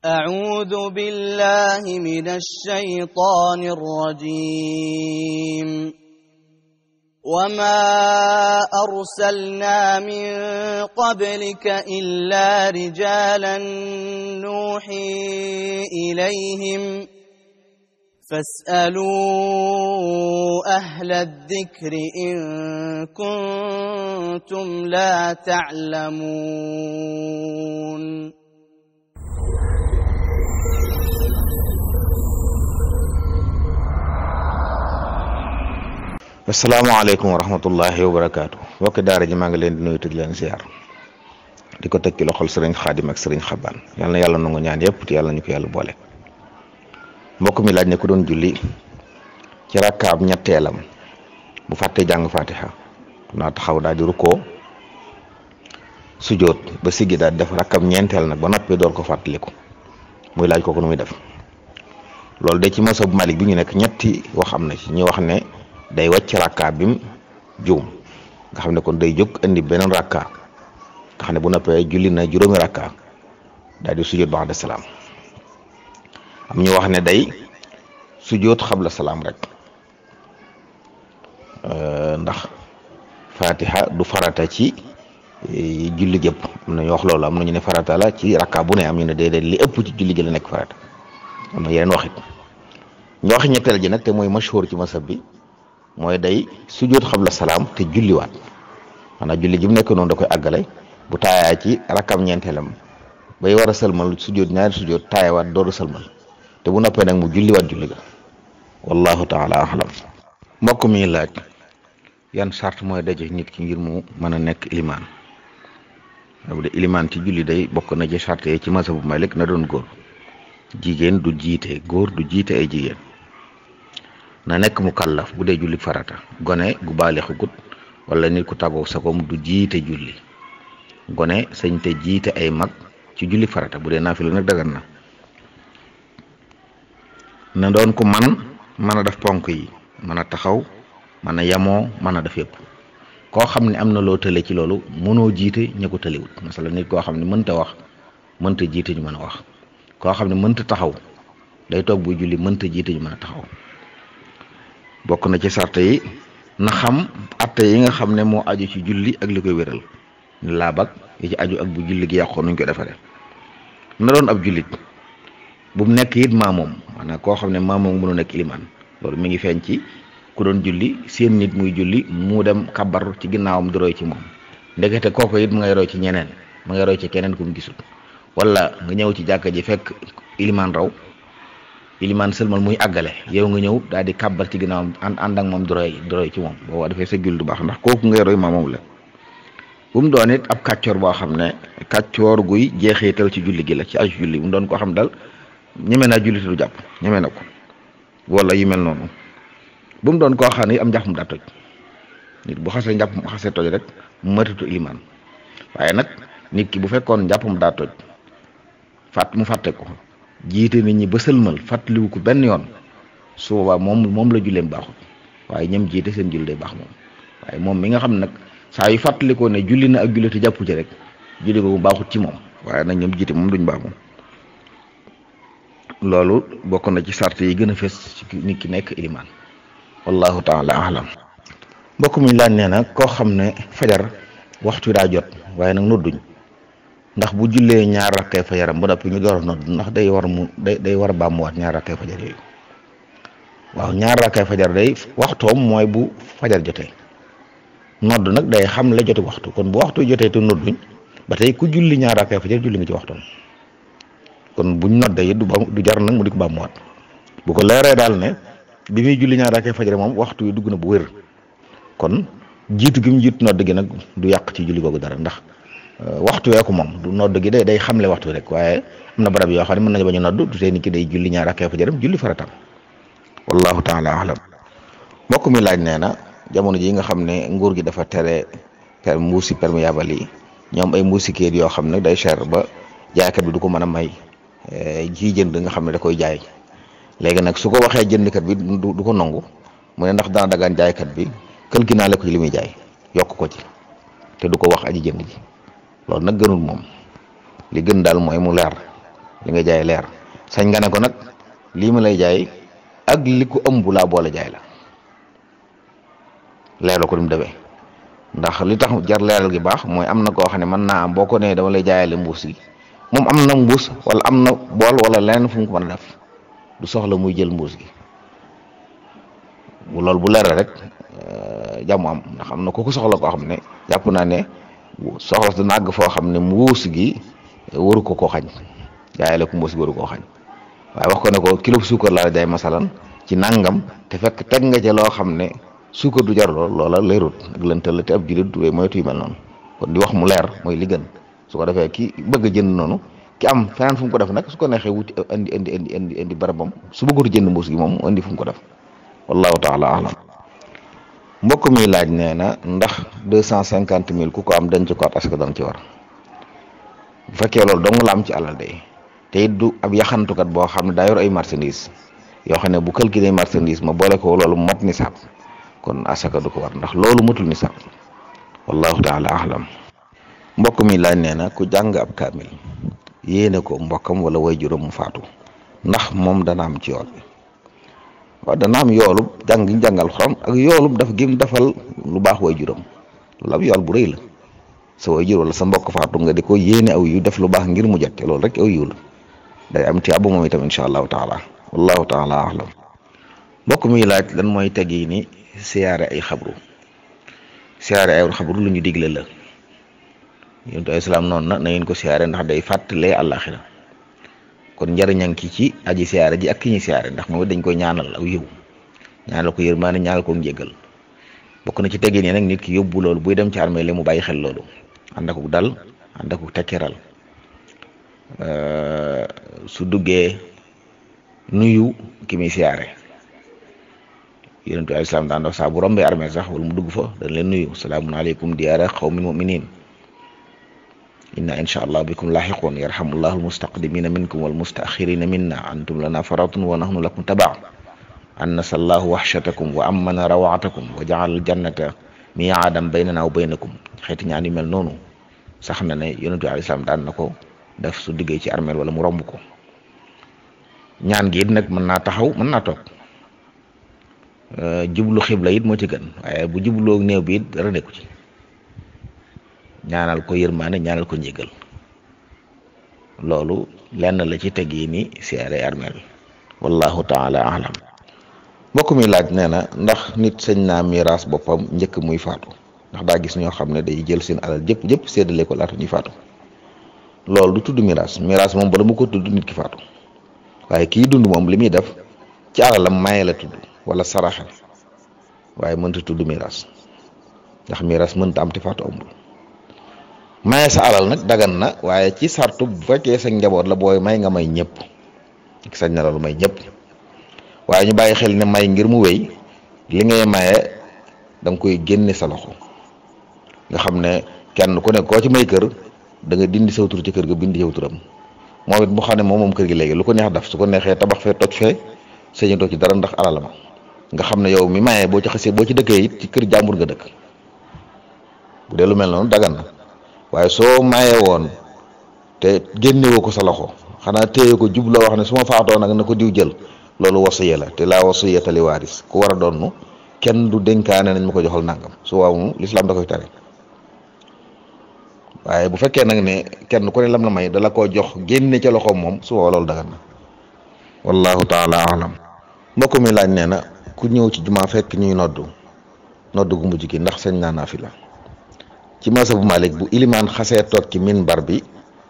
أعوذ بالله من الشيطان الرجيم وما أرسلنا من قبلك إلا رجالا نوحي إليهم فاسألوا أهل الذكر إن كنتم لا تعلمون asalaamaaleykum wa rahmatullahi wa barakaatu mbokki daara ji maa ngi leen di nuyu di leen ziar di ko teg ci loxol sëriñ xaadim ak sëriñ xabaan yal na yàlla nangu ñaan yëpp te yàlla ñu ko yàlla boole. mbokk mi laaj ne ku doon julli ci rakkaab ñetteelam bu fàttee jàng fatiha naa taxaw daal di rukkoo sujoot ba siggi daal di def rakkaab ñeenteel nag ba noppi door ko fàttaliku muy laaj kooku nu muy def. loolu de ci masab Malik bi ñu nekk ñetti wax am na ci ñu wax ne day wàcc rakka bim juum nga xam ne kon day jóg indi beneen rakka nga xam ne bu noppee julli na juróomi rakka daal di sujjóot ba'da salaam. am ñu wax ne day sujjóot xabla salaam rek ndax fatiha du farata ci julli gépp am na ñu wax loolu am na ñu ne farata la ci rakka bu ne am ñu ne déedéet li ëpp ci julli gi la nekk farata am na yeneen waxit ñu wax ñetteel ji nag te mooy mashhur ci masab bi mooy day sujjóot xabla salaam te julliwaat maanaam julli gi mu nekk noonu da koy àggale bu taayaa ci rakkam ñeenteelam bay war a sëlmal sujjóot ñaari sujjóot taayawaat dooru sëlmal te bu noppee nag mu julliwaat julli ga wallahu taala alam. mbokk mi laaj yan sart mooy daje nit ki ngir mu mën a nekk ilimaan bu dee ilimaan ci julli day bokk na ci sart yi ci mazhabu Malik na doon góor jigéen du jiite góor du jiite ay jigéen na nekk mu kallaf bu dee julli farata gone gu baalixu gut wala nit ku tàggoo sagoom du jiite julli gone sañ te jiite ay mag ci julli farata bu dee naafila nag dagan na doon ko mën a def ponk yi mën a taxaw mën a yamoo mën a def yëpp koo xam ne am na loo tële ci loolu mënoo jiite ña ko tëlewut masala nit koo xam ne mënta wax mënta jiite ñu mën a wax koo xam ne mënta taxaw day toog buy julli mënta jiite ñu mën a taxaw. bokk na ci sart yi na xam atte yi nga xam ne moo aju ci julli ak li koy wéral ni laabak yi ci aju ak bu julli gi yàqoon nuñ ko defaree na doon ab jullit bu mu nekk it maamoom maanaam koo xam ne maamoom mënu nekk ilimaan loolu mi ngi feeñ ci ku doon julli seen nit muy julli mu dem kabar ci ginnaawam di roy ci moom ndekete kooku it mu ngay roy ci ñeneen mu ngay roy ci keneen ku mu gisul wala nga ñëw ci jàkka ji fekk ilimaan raw ilimaan sëlmal muy àggale yow nga ñëw daal di kàbbal ci ginnaawam ànd ak moom di roy ci moom boo defee sa julli du baax ndax kooku ngay roy moom la bu mu doon it ab kàccoor boo xam ne kàccoor guy jeexital ci julli gi la ci aju julli bu mu doon koo xam dal ñeme naa julli te du jàpp ñeme na ko wala yu mel noonu bu mu doon koo xam ne am njàppam daa toj nit bu xasee njàppam xasee toj rek mu matatu ilimaan waaye nag nit ki bu fekkoon njàppam daa toj mu fàtte ko jiite nit ñi ba sëlmal fàttaliwu ko benn yoon su boobaa moom la julleem baaxul waaye ñam jiite seen julli day baax moom waaye moom mi nga xam nag saa yu fàttalikoo ne julli na ak julli te jàppu ci rek julli boobu baaxut ci moom waaye nag ñoom jiite moom duñ baax moom. loolu bokk na ci sart yi gën a fës ci nit ki nekk ilimaan wallahu taala alam. mbokk mi laaj nee na koo xam ne fajar waxtu daa jot waaye nag nodduñ ndax bu jullee ñaar rakkay fajaram ba noppi ñu door a nodd ndax day war a bàmmuwaat ñaar rakkay fajar yooyu waaw ñaar rakkay fajar day waxtoom mooy bu fajar jotee nodd nag day xam la jote waxtu kon bu waxtu jotee te nodduñ ba tey ku julli ñaar rakkay fajar julli nga ci waxtoom kon buñ noddee it du jar nag mu di ko bàmmuwaat bu ko leeree daal ne bi muy julli ñaar rakkay fajar moom waxtu yi dugg na bu wér kon jiitu gi mu jiitu nodd gi nag du yàq ci julli googu dara ndax waxtu weeku moom du nodd gi day xamle waxtu rek waaye am na barab yoo xam ne mën nañu bañ a nodd du tee nit ki day julli ñaar rakkay fajaram julli faratam wallahu taala alam. mbokk mi laaj nee na jamono ji nga xam ne nguur gi dafa tere mbuusi perméable yi ñoom ay mbuusi kayit yoo xam ne day cher ba jaaykat bi du ko mën a may ji jënd nga xam ne da koy jaay léegi nag su ko waxee jëndkat bi du ko nangu mu ne ndax dana dagaan jaaykat bi kël gi naa la ko ci li muy jaay yokk ko ci te du ko wax aji jënd ji loolu nag gënul moom li gën daal mooy mu leer li nga jaay leer sañ nga ne ko nag lii ma lay jaay ak li ko ëmb laa boole jaay la leer ko ni mu demee ndax li tax jar leeral gi baax mooy am na koo xam ne mën naa am boo ko nee dama lay jaayale mbuus gi moom am na mbuus wala am na bool wala leneen fu mu ko mën a def du soxla muy jël mbuus gi loolu bu leeral rek jàmm am ndax am na ku ko soxla koo xam ne jàpp naa ne soxla dana àgg foo xam ne mbuus gi waru ko koo xañ jaayale ko mbuus gi waru koo xañ waaye wax ko ne ko kilo suukar laa jaay masalan ci nangam te fekk teg nga ca loo xam ne suukar du jar lool loola leerut ak lëntal la te ab jullit du moytu yu mel noonu kon di wax mu leer mooy li gën su ko defee ki bëgg a jënd noonu ki am feneen fu mu ko def nag su ko neexee wuti indi barabam su bëggut jënd mbuus gi moom mu indi fu mu ko def wallahu taala alam mbokk mi laaj nee na ndax 250 000 ku ko am denc ko at est-ce que dana ci war bu fekkee loolu dong la am ci alal day te it du ab yaxantukat boo xam ne daa yor ay marchandise yoo xam ne bu calculé marchandise ma boole ko loolu mot nisaab kon asaka du ko war ndax loolu motul nisaab wallahu taala alam mbokk mi laaj nee na ku jàng ab kaamil yéene ko mbokkam wala waajuram mu faatu ndax moom dana am ci yool bi waaw dana am yoolub jàng gi jàngal Alxuraan ak yoolub daf gim defal lu baax waajuram loolu ab yool bu rëy la sa waajur wala sa mbokk faatu nga di ko yéene aw yu def lu baax ngir mu jot loolu rek aw yiw la day am ci abu moom itam incha allahu taala wallahu taala alam mbokk mi laaj lan mooy tegi ni siyaare ay xabru lu ñu digle la yonentu islaam noonu na ngeen ko siyaare ndax day fàttalee àllaaxira kon njariñan ki ci aji siyaare ji ak ki ñuy siyaare ndax moom dañ koy ñaanal aw yiw ñaanal ko yërmaane ñaanal ko njéggal bokk na ci teggin yi nag nit ki yóbbu loolu buy dem ci armée li mu bàyyi xel loolu ànd ak dal ànd ak tekkiral su duggee nuyu ki muy siyaare yonentu islaam daan wax saa bu rombee armée sax wala mu dugg fa dañ leen nuyu salaamun aleykum diyaara xawmin muminin inna insha allah bikum lahiqun yarhamullahu almustaqdimina minkum walmustaxirina minna antum lana faratun wa nahnu lakum tabaa annasa allahu waxshatakum wa amana rawatakum wa jaala aljannata miyaadam baynana wa baynakum xeeti ñaan yu mel noonu sax na ne yonentu alayhi salaam daan na ko def su diggee ci armeel wala mu romb ko ñaan gi it nag mën naa taxaw mën naa toog jublu xibla it moo ci gën waaye bu jubloo néew bi it dara nekku ci ñaanal ko yërmaane ñaanal ko njégal loolu lenn la ci teg yi ni siyaare armeel wallahu taala alam mbokk mi laaj nee na ndax nit sañ naa miraas boppam njëkk muy faatu ndax daa gis ñoo xam ne day jël seen alal jëpp séddale ko laata ñuy faatu loolu du tudd miraas moom bala mu ko tudd nit ki faatu waaye kii dund moom li muy def ci alalam maye la tudd wala saraxe waaye mënta tudd miraas ndax miraas mënta am te faatu amul maye sa alal nag dagan na waaye ci sartu bu fekkee sa njaboot la booy may nga may ñëpp sañ na loolu may ñëpp waaye ñu bàyyi xel ne may ngir mu wéy li ngay maye da nga koy génne sa loxo nga xam ne kenn ku ne koo ci may kër da nga dindi saw tur ci kër ga bindi saw turam moom it mu xam ne moom kër gi léegi lu ko neex def su ko neexee tabax fee toj fee sañatoo ci dara ndax alal ma nga xam ne yow mi maye boo ci xasee boo ci dëkkee it ci kër jàmbur nga dëkk bu dee lu mel noonu dagan na waaye soo maye woon te génnewoo ko sa loxo xanaa téye ko jubloo wax ne su ma faatoo nag na ko diw jël loolu wasiya la te laa wasiyata li waaris ku war a doon kenn du dénkaane nañ ma ko joxal nangam su waaw moom lislaam da koy tere waaye bu fekkee nag ne kenn ku ne lam la may dala koo jox génne ca loxoom moom su waaw loolu dagan na wallahu taala alam mbokk mi laaj nee na ku ñëw ci jumaa fekk ñuy noddu gu mujj gi ndax sañ naa naafila ci masabu Malik bu ilimaan xasee toog ci minbar bi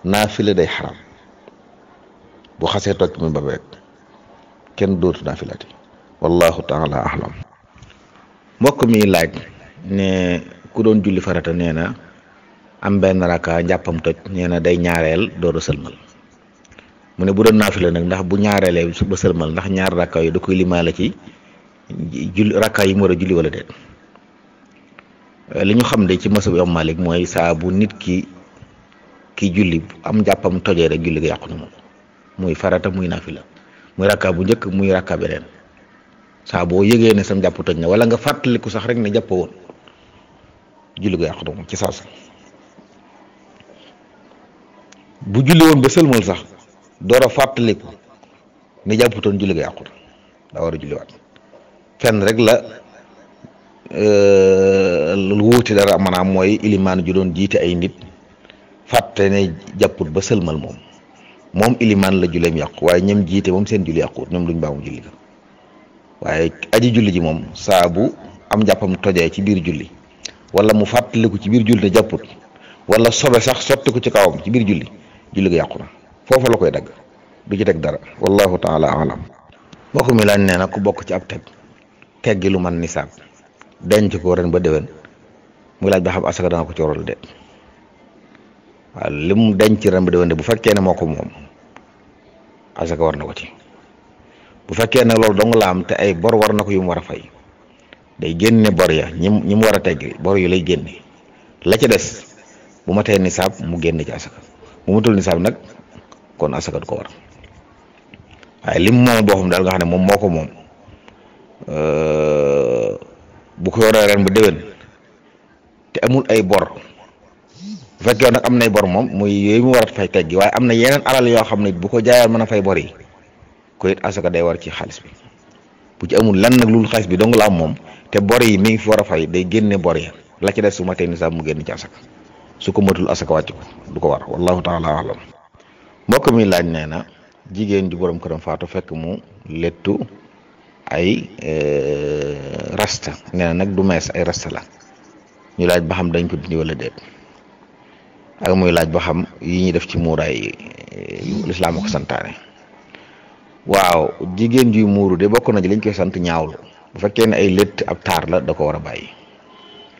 naafila day xaram bu xasee toog ci minbar bi rek kenn dootu naafilati wallahu taala alam mbokk mi laaj ne ku doon julli farata nee na am benn raka njàppam toj nee na day ñaareel door a sëlmal mu ne bu doon naafila nag ndax bu ñaareelee ba sëlmal ndax ñaar rakka yu da koy limaale ci julli rakka yi mu war a julli wala déet li ñu xam de ci masab Imam Malik mooy saa bu nit ki julli am njàppam tojee rek julli ga yàqu na moom muy farata muy naafila muy rakka bu njëkk muy rakka beneen saa boo yëgee ne sam njàpp toj na wala nga fàttaliku sax rek ne jàpp woon julli ga yàqu na moom ci saasa bu julli woon ba sëlmal sax door a fàttaliku ni jàpputoon julli ga yàqut daa war a julliwaat. fenn rek la lu wuute dara maanaam mooy ilimaan ju doon jiite ay nit fàtte ne jàpput ba sëlmal moom ilimaan la julleem yàqu waaye ñoom jiite moom seen julli yàquut ñoom duñ baamu julli ga waaye aji julli ji moom saa bu am jàppam tojee ci biir julli wala mu fàttaliku ci biir julli ne jàpput wala sobe sax sotti ko ci kawam ci biir julli ga yàqu na foofa la koy dagg du ci teg dara wallahu taala alam. mbokk mi laaj nee na ku bokk ci ab teggi lu man nisaab denc ko ren ba déwén mu laaj ba xam asaka dana ko ci waral de waaw li mu denc ren ba déwén de bu fekkee ne moo ko moom asaka war na ko ci. bu fekkee ne loolu dong la am te ay bor war na ko yu mu war a fay day génne bor ya ñi mu war a teggi bor yu lay génne la ca des bu ma tee nisaab mu génne ci asaka bu matul nisaab nag kon asaka du ko war waaye lim moom boo xam daal nga xam ne moom moo ko moom bu ko yoree ren bu déwén te amul ay bor bu fekkee nag am nay bor moom muy yooyu mu war a fay teggi waaye am na yeneen alal yoo xam ne bu ko jaayoon mën a fay bor yi ko it asaka day war ci xaalis bi bu ci amul lan nag loolu xaalis bi dong la am moom te bor yi mi ngi fi war a fay day génne bor ya la ci des su ma tee nisaab mu génn ci asaka su ko matul asaka wàcc ko du ko war wallahu taala alam. mbokk mi laaj nee na jigéen ju borom këram faatu fekk mu lettu ay rasta nee na nag du mees ay rasta la ñu laaj ba xam dañ ko dindi wala déet ak muy laaj ba xam yi ñuy def ci muuraay lislaam a ko santaane. waaw jigéen juy muuru de bokk na ci liñ koy sant ñaawlu bu fekkee ne ay létt ab taar la da ko war a bàyyi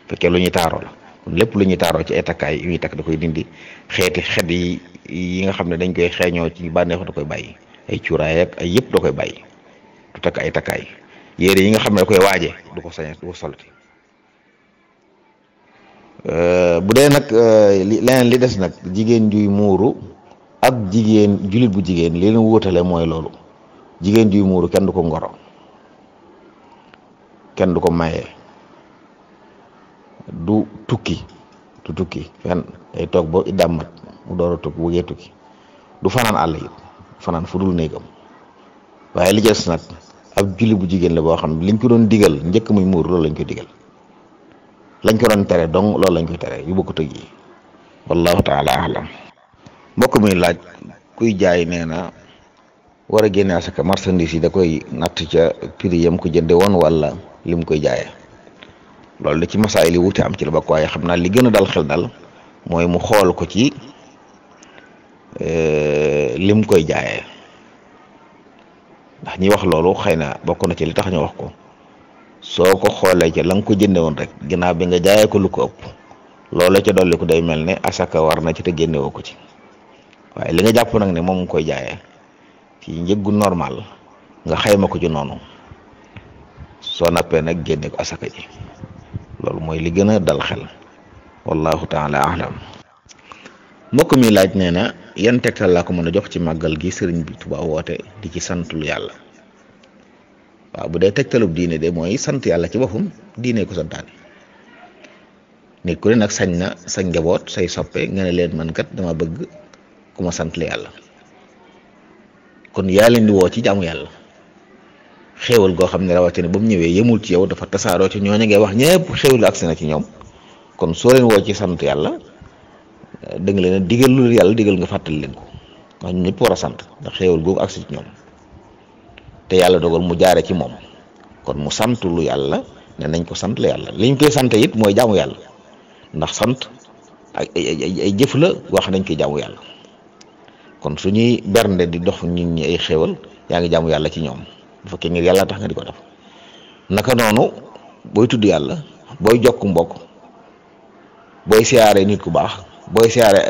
bu fekkee lu ñuy taaroo la kon lépp lu ñuy taaroo ci ay takkaay yu ñuy takk da koy dindi xeeti xet yi nga xam ne dañ koy xeeñoo ci bànneexu da koy bàyyi ay cuuraay ak ay yëpp da koy bàyyi du takk ay takkaay yére yi nga xam ne da koy waaje du ko sañe du ko solati bu dee nag leneen li des nag jigéen juy muuru ak jigéen jullit bu jigéen li leen wóotale mooy loolu jigéen juy muuru kenn du ko ngoro kenn du ko maye du tukki fenn day toog ba iddamat mu door a tukki wëgee tukki du fanaan àll it fanaan fu dul néegam waaye li des nag ab jullit bu jigéen la boo xam ne liñ ko doon digal njëkk muy muur loolu lañ koy digal lañ ko doon tere donc loolu lañ koy tere yu bokk tëg yi wallahu taala alam. mbokk mi laaj kuy jaay nee na war a génne asaka marchandise yi da koy natt ca prix yam ko jënde woon wala lim koy jaayee loolu da ci masaay li wuute am ci la bokk waaye xam naa li gën a dal xel dal mooy mu xool ko ci lim koy jaayee ndax ñi wax loolu xëy na bokk na ci li tax ñu wax ko soo ko xoolee ca la nga ko jënde woon rek ginnaaw bi nga jaayee ko lu ko ëpp loolu ca dolli ko day mel ne asaka war na ci te génnewoo ko ci waaye li nga jàpp nag ne moom nga koy jaayee ci njëggu normal nga xayma ko ci noonu soo nappee nag génne ko asaka ji loolu mooy li gën a dal xel wallahu taala alam. mbokk mi laaj nee na yan tegtal laa ko mën a jox ci màggal gi sëriñ bi Tuubaa woote di ci santul yàlla. waaw bu dee tegtalub diine de mooy sant yàlla ci boppam diine ko santaane nit ku ne nag sañ na sa njaboot say soppe nga ne leen man kat dama bëgg ku ma sant la yàlla kon yaa leen di woo ci jaamu yàlla xéewal goo xam ne rawatina ba mu ñëwee yemul ci yow dafa tasaaroo ci ñooñu ngay wax ñëpp xéewal agsi na ci ñoom kon soo leen woo ci sant yàlla da nga leen a digal lu yàlla digal nga fàttali leen ko wax ñëpp war a sant ndax xéewal googu agsi ci ñoom te yàlla dogal mu jaare ci moom kon mu sant lu yàlla ne nañ ko sant la yàlla liñ koy sant it mooy jaamu yàlla ndax sant ak ay jëf la wax nañ koy jaamu yàlla kon suñuy bernde di dox nit ñi ay xéewal yaa ngi jaamu yàlla ci ñoom bu fekkee ngir yàlla tax nga di ko def naka noonu booy tudd yàlla booy jokk mbokk booy siyaare nit ku baax booy siyaare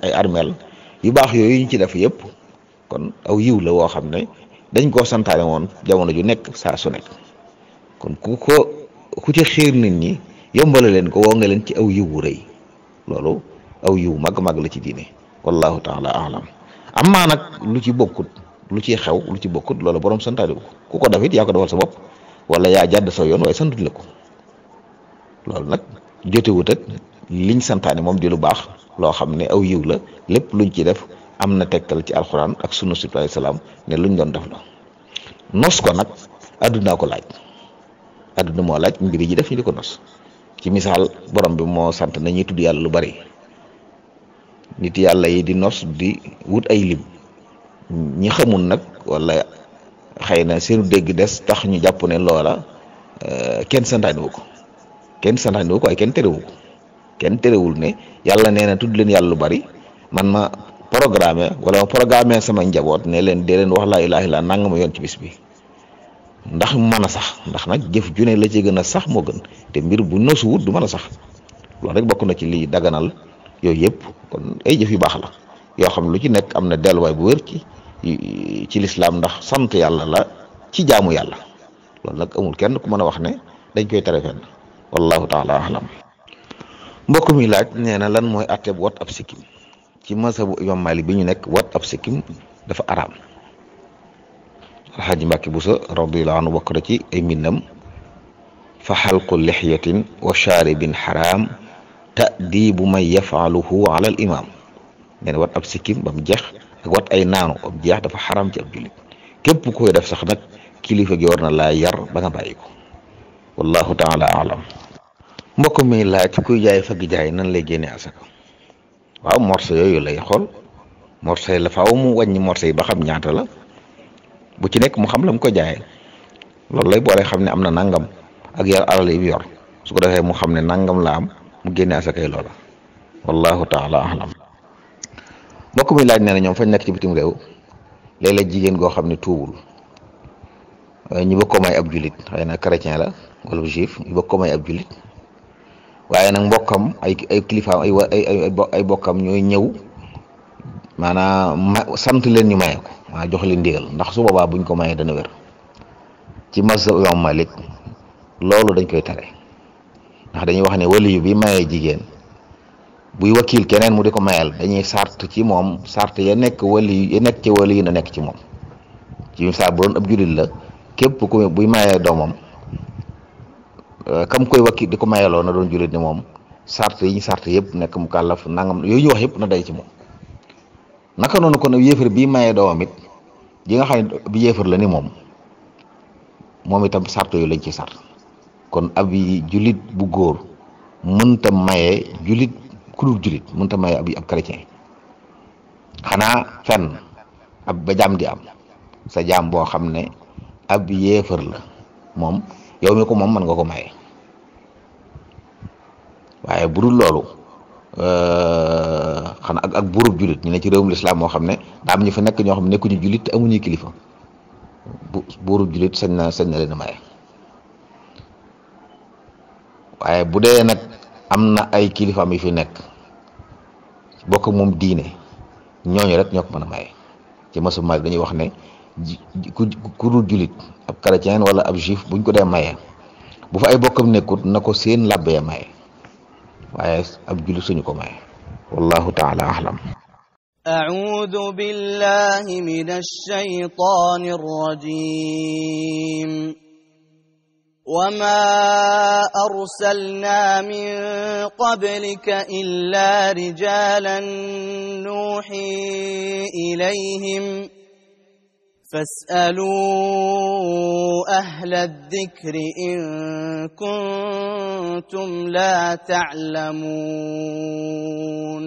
ay armeel yu baax yooyu ñu ci def yëpp kon aw yiw la woo xam ne dañ koo santaane woon jamono ju nekk saa su nekk kon ku ci xiir nit ñi yombale leen ko woo nga leen ci aw yiw wu rëy loolu aw yiw mag-mag la ci diine wallahu taala alam amaa nag lu ci bokkut lu ci xew lu ci bokkut loolu borom santaane ko ku ko def it yaa ko defal sa bopp wala yaa jàdd sa yoon waaye santut la ko loolu nag jotewut ak liñ santaane moom di lu baax loo xam ne aw yiw la lépp luñ ci def am na tegtal ci alxuraan ak sunna si alayhi salaam ne luñ doon def la. nos ko nag addunaa ko laaj, adduna moo laaj mbir yi def ñu di ko nos. ci misaal borom bi moo sant na ñuy tudd yàlla lu bari, nit yàlla yi di nos di wut ay lim, ñi xamul nag wala xëy na seenu dégg des tax ñu jàpp ne loola kenn santaane wu ko, kenn santaane wu ko ay kenn terewu ko, kenn terewul ne yàlla nee na tudd leen yàlla lu bari, man ma programme sama njaboot ne leen dee leen wax laa ilaaha illa nangama yoon ci bis bi, ndax mën a sax, ndax nag jëf ju ne la ci gën a sax moo gën, te mbir bu nosu wut du mën a sax. loolu rek bokk na ci lii daganal yooyu yëpp. kon ay jëf yu baax la yoo xam lu ci nekk am na delluwaay bu wér ci lislaam, ndax sant yàlla la ci jaamu yàlla. loolu nag amul kenn ku mën a wax ne dañ koy tere fenn. wallahu taala alam. mbokk mi laaj nee na lan mooy atteb wat ab sikkim. ci mazhabu imam Malik bi ñu nekk wat ab sikkim dafa araam. alxaaji Mbàkke Buso radiyallahu anhu bokk na ci ay mbindam fa xalqu lixyatin wa shaaribin xaraam ta'dibu man yafaaluhu ala al imam. nee na wat ab sikkim ba mu jeex ak wat ay naanu ba mu jeex dafa xaraam ci ab jullit. képp koy def sax nag kilifa gi war na laa yar ba nga bàyyi ko. wallahu taala alam. mbokk mi laaj kuy jaay fëgg jaay nan lay génne asaka. waaw morso yooyu lay xool, morso yi la faaw mu wàññi morso yi ba xam ñaata la, bu ci nekk mu xam la mu ko jaayee. loolu lay boole xam ne am na nangam ak yar alal yi yor, su ko defee mu xam ne nangam la am mu génne asakay loola. wallahu taala alam. mbokk mi laaj nee na ñoom fañ nekk ci bitim réew léeg-léeg jigéen goo xam ne tuubul ñu bëgg ko may ab julit, xëy na chrétien la wala juif, ñu bëgg ko may ab julit, waaye nag mbokkam ay kilifaam ay bokkam ñooy ñëw maanaam sant leen ñu maye ko, maanaam jox leen ndigal, ndax su boobaa buñ ko mayee dana wér. ci mazhab imam Malik loolu dañ koy tere, ndax dañuy wax ne waliyu bi mayee jigéen buy wakiil keneen mu di ko mayal dañuy sart ci moom sart ya nekk waliyu ci waliyu na nekk ci moom. ci misaal bu doon ab julit la, képp ku buy mayee doomam kam koy wakki di ko mayaloo na doon jullit ni moom, sart yi ñu sart yëpp nekk mu kàllaf nangam yooyu ñu wax yëpp na day ci moom. naka noonu kon yéefar bii mayee doomam it ji nga xam ne bi yéefar la ni moom itam sart yooyu lañ ci sart. kon ab jullit bu góor mënta mayee jullit ku dul jullit, mënta mayee ab chrétien, xanaa fenn ab ba jaam di am sa jaam boo xam ne ab yéefar la moom yow mi ko moom mën nga ko maye. waaye bu dul loolu xanaa ak buurub jullit ñu ne ci réewum lislaam moo xam ne daa am ñu fa nekk ñoo xam ne nekkuñu jullit te amuñuy kilifa, buurub jullit sañ na leen a maye. waaye bu dee nag am na ay kilifaam yi fi nekk bokk moom diine, ñooñu rek ñoo ko mën a maye. ci mazhab Maalik dañuy wax ne ku dul jullit ab chrétien wala ab juif buñ ko dee maye bu fa ay bokkam nekkut na ko seen làbbee maye, waaye ab jullit suñu ko maye. wallahu taala ahlam. أعوذ بالله من الشيطان الرجيم وما أرسلنا من قبلك إلا رجالا نوحي إليهم فاسألوا أهل الذكر إن كنتم لا تعلمون